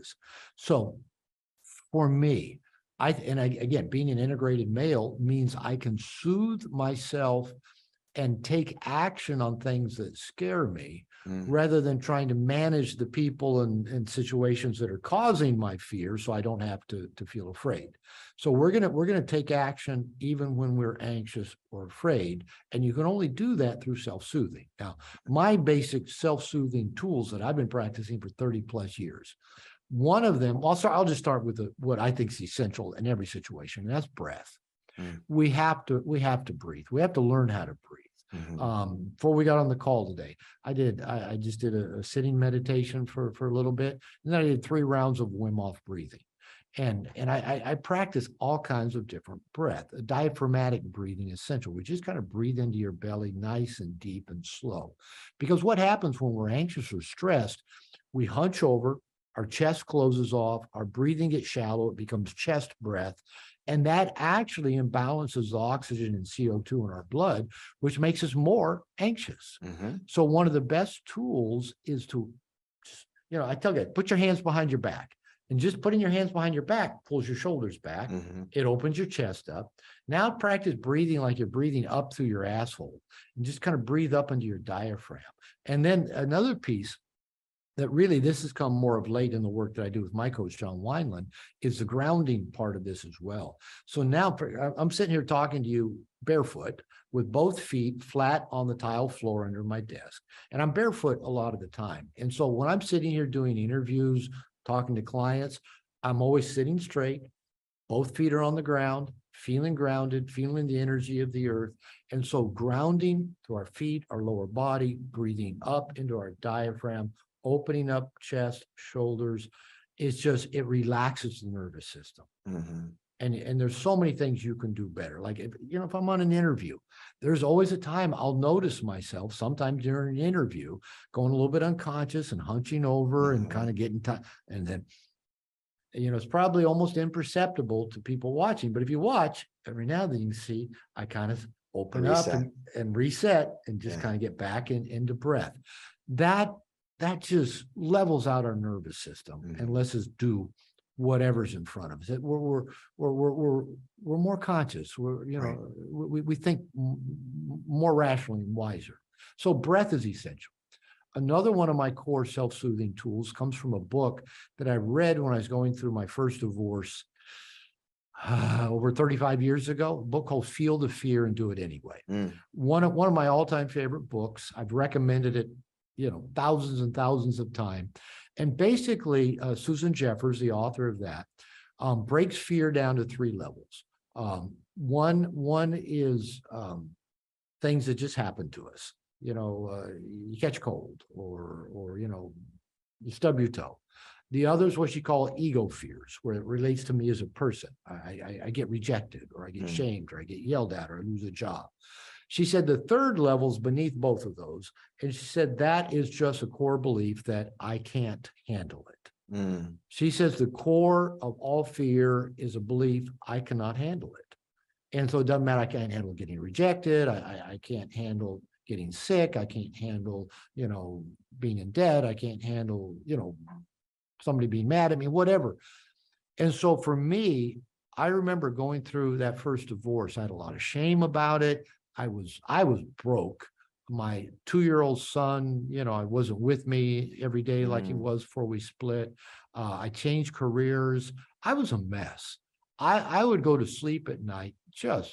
is. So for me, again, being an integrated male means I can soothe myself and take action on things that scare me rather than trying to manage the people and situations that are causing my fear so I don't have to feel afraid. So we're gonna take action even when we're anxious or afraid, and you can only do that through self-soothing. Now, my basic self-soothing tools that I've been practicing for 30 plus years, one of them, I'll just start with what I think is essential in every situation, and that's breath. We have to breathe. We have to learn how to breathe. Before we got on the call today, I just did a sitting meditation for a little bit, and then I did 3 rounds of Wim Hof breathing. And I practice all kinds of different breath. Diaphragmatic breathing is essential. We just kind of breathe into your belly nice and deep and slow. Because what happens when we're anxious or stressed, we hunch over, our chest closes off, our breathing gets shallow, it becomes chest breath. And that actually imbalances the oxygen and CO2 in our blood, which makes us more anxious. So one of the best tools is to, I tell you, put your hands behind your back. And just putting your hands behind your back pulls your shoulders back. It opens your chest up. Now practice breathing like you're breathing up through your asshole, and just kind of breathe up into your diaphragm. And then another piece that really this has come more of late in the work that I do with my coach, John Wineland, is the grounding part of this as well. So now I'm sitting here talking to you barefoot with both feet flat on the tile floor under my desk. And I'm barefoot a lot of the time. And so when I'm sitting here doing interviews, talking to clients, I'm always sitting straight, both feet are on the ground, feeling grounded, feeling the energy of the earth. And so grounding to our feet, our lower body, breathing up into our diaphragm, opening up chest, shoulders, it relaxes the nervous system. And there's so many things you can do better. Like, if I'm on an interview, there's always a time I'll notice myself, sometimes during an interview, going a little bit unconscious and hunching over and kind of getting time. And then, it's probably almost imperceptible to people watching, but if you watch, every now and then you can see, I kind of open up and reset and just kind of get back into breath. That just levels out our nervous system and lets us do whatever's in front of us. We're more conscious. We think more rationally and wiser. So breath is essential. Another one of my core self-soothing tools comes from a book that I read when I was going through my first divorce over 35 years ago, a book called Feel the Fear and Do It Anyway. One of my all-time favorite books. I've recommended it thousands and thousands of times. And basically, Susan Jeffers, the author of that, breaks fear down to 3 levels. One is things that just happen to us. You catch cold or you stub your toe. The other is what she called ego fears, where it relates to me as a person. I get rejected, or I get shamed, or I get yelled at, or I lose a job. She said the third level is beneath both of those. And she said that is just a core belief that I can't handle it. She says the core of all fear is a belief I cannot handle it. And so it doesn't matter, I can't handle getting rejected. I can't handle getting sick. I can't handle, being in debt. I can't handle, somebody being mad at me, whatever. And so for me, I remember going through that first divorce. I had a lot of shame about it. I was broke. My 2-year-old son, I wasn't with me every day like he was before we split. I changed careers. I was a mess. I would go to sleep at night just